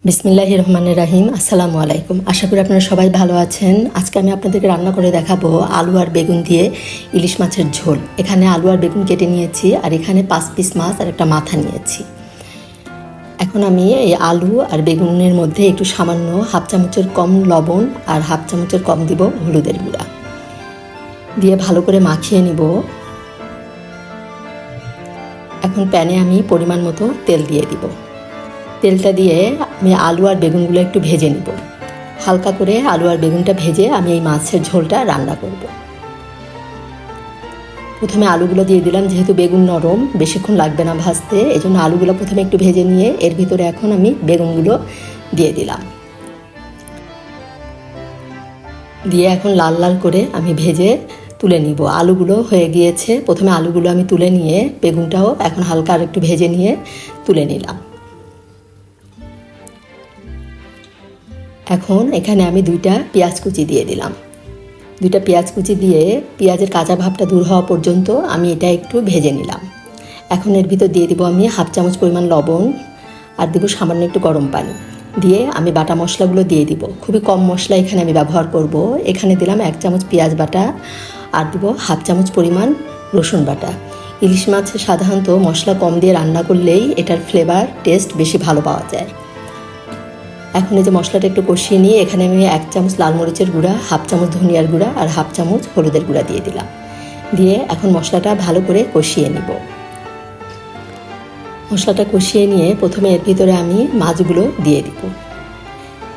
বিসমিল্লাহির রহমানির রহিম। আসসালামু আলাইকুম। আশা করি আপনারা সবাই ভালো আছেন। আজকে আমি আপনাদেরকে রান্না করে দেখাবো আলু আর বেগুন দিয়ে ইলিশ মাছের ঝোল। এখানে আলু আর বেগুন কেটে নিয়েছি, আর এখানে 5 পিস মাছ আর একটা মাথা নিয়েছি। এখন আমি এই আলু আর বেগুনের মধ্যে একটু সামান্য হাফ চামচের কম লবণ আর হাফ চামচের কম দিব হলুদের গুঁড়া দিয়ে ভালো করে মাখিয়ে নিব। এখন প্যানে আমি পরিমাণ মতো তেল দিয়ে দিব। তেলটা দিয়ে আমি আলু আর বেগুনগুলো একটু ভেজে নিব। হালকা করে আলু আর বেগুনটা ভেজে আমি এই মাছের ঝোলটা রান্না করব। প্রথমে আলুগুলো দিয়ে দিলাম, যেহেতু বেগুন নরম বেশিক্ষণ লাগবে না ভাজতে, এই জন্য আলুগুলো প্রথমে একটু ভেজে নিয়ে এর ভিতরে এখন আমি বেগুনগুলো দিয়ে দিলাম। দিয়ে এখন লাল লাল করে আমি ভেজে তুলে নিব। আলুগুলো হয়ে গিয়েছে, প্রথমে আলুগুলো আমি তুলে নিয়ে বেগুনটাও এখন হালকা আর একটু ভেজে নিয়ে তুলে নিলাম। এখন এখানে আমি 2টা পেঁয়াজ কুচি দিয়ে দিলাম। 2টা পেঁয়াজ কুচি দিয়ে পেঁয়াজের কাঁচা ভাবটা দূর হওয়া পর্যন্ত আমি এটা একটু ভেজে নিলাম। এখন এর ভিতর দিয়ে দিব আমি হাফ চামচ পরিমাণ লবণ আর দিব সামান্য একটু গরম পানি। দিয়ে আমি বাটা মশলাগুলো দিয়ে দিব। খুবই কম মশলা এখানে আমি ব্যবহার করব। এখানে দিলাম 1 চামচ পেঁয়াজ বাটা আর দিব হাফ চামচ পরিমাণ রসুন বাটা। ইলিশ মাছ সাধারণত মশলা কম দিয়ে রান্না করলেই এটার ফ্লেভার টেস্ট বেশি ভালো পাওয়া যায়। এখন এই যে মশলাটা একটু কষিয়ে নিয়ে এখানে আমি 1 চামচ লাল মরিচের গুঁড়া, হাফ চামচ ধনিয়ার গুঁড়া আর হাফ চামচ হলুদের গুঁড়া দিয়ে দিলাম। দিয়ে এখন মশলাটা ভালো করে কষিয়ে নিব। মশলাটা কষিয়ে নিয়ে প্রথমে এর ভিতরে আমি মাছগুলো দিয়ে দিব।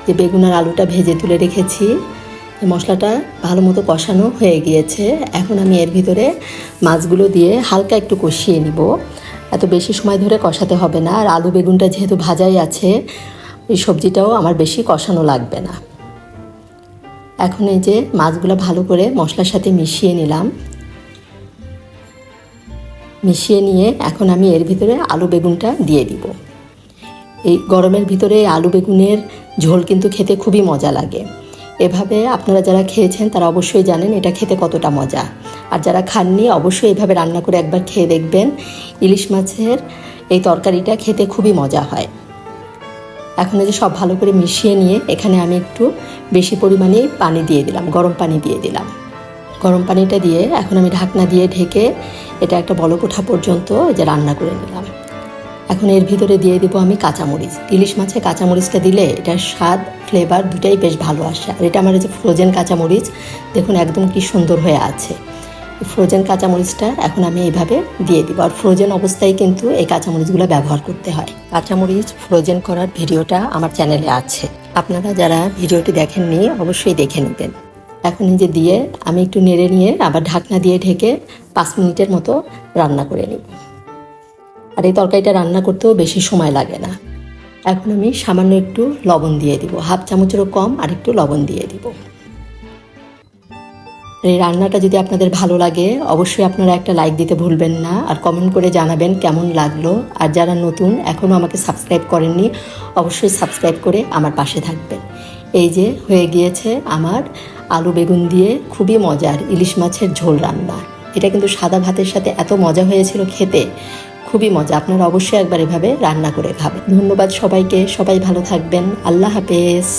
যে বেগুন আর আলুটা ভেজে তুলে রেখেছি, মশলাটা ভালো মতো কষানো হয়ে গিয়েছে। এখন আমি এর ভিতরে মাছগুলো দিয়ে হালকা একটু কষিয়ে নিব। এত বেশি সময় ধরে কষাতে হবে না, আর আলু বেগুনটা যেহেতু ভাজাই আছে, এই সবজিটাও আমার বেশি কষানো লাগবে না। এখন এই যে মাছগুলো ভালো করে মশলার সাথে মিশিয়ে নিলাম। মিশিয়ে নিয়ে এখন আমি এর ভিতরে আলু বেগুনটা দিয়ে দিব। এই গরমের ভিতরে আলু বেগুনের ঝোল কিন্তু খেতে খুবই মজা লাগে। এভাবে আপনারা যারা খেয়েছেন তারা অবশ্যই জানেন এটা খেতে কতটা মজা। আর যারা খাননি অবশ্যই এভাবে রান্না করে একবার খেয়ে দেখবেন। ইলিশ মাছের এই তরকারিটা খেতে খুবই মজা হয়। এখন এই যে সব ভালো করে মিশিয়ে নিয়ে এখানে আমি একটু বেশি পরিমাণে পানি দিয়ে দিলাম, গরম পানি দিয়ে দিলাম। গরম পানিটা দিয়ে এখন আমি ঢাকনা দিয়ে ঢেকে এটা একটা বলক ওঠা পর্যন্ত যে রান্না করে নিলাম। এখন এর ভিতরে দিয়ে দেবো আমি কাঁচামরিচ। ইলিশ মাছে কাঁচামরিচটা দিলে এটার স্বাদ ফ্লেভার দুটাই বেশ ভালো আসে। আর এটা আমার যে ফ্রোজেন কাঁচামরিচ, দেখুন একদম কি সুন্দর হয়ে আছে। ফ্রোজেন কাঁচামরিচটা এখন আমি এইভাবে দিয়ে দিব। আর ফ্রোজেন অবস্থায় কিন্তু এই কাঁচামরিচগুলো ব্যবহার করতে হয়। কাঁচামরিচ ফ্রোজেন করার ভিডিওটা আমার চ্যানেলে আছে, আপনারা যারা ভিডিওটি দেখেননি অবশ্যই দেখে নেবেন। এখন এই যে দিয়ে আমি একটু নেড়ে নিয়ে আবার ঢাকনা দিয়ে ঢেকে 5 মিনিটের মতো রান্না করে নিব। আর এই তরকারিটা রান্না করতেও বেশি সময় লাগে না। এখন আমি সামান্য একটু লবণ দিয়ে দিব, হাফ চামচেরও কম আর একটু লবণ দিয়ে দিব। এই রান্নাটা যদি আপনাদের ভালো লাগে অবশ্যই আপনারা একটা লাইক দিতে ভুলবেন না, আর কমেন্ট করে জানাবেন কেমন লাগলো। আর যারা নতুন এখনও আমাকে সাবস্ক্রাইব করেননি অবশ্যই সাবস্ক্রাইব করে আমার পাশে থাকবেন। এই যে হয়ে গিয়েছে আমার আলু বেগুন দিয়ে খুবই মজার ইলিশ মাছের ঝোল রান্না। এটা কিন্তু সাদা ভাতের সাথে এত মজা হয়েছিল খেতে, খুবই মজা। আপনারা অবশ্যই একবার এভাবে রান্না করে খাবেন। ধন্যবাদ সবাইকে, সবাই ভালো থাকবেন। আল্লাহ হাফেজ।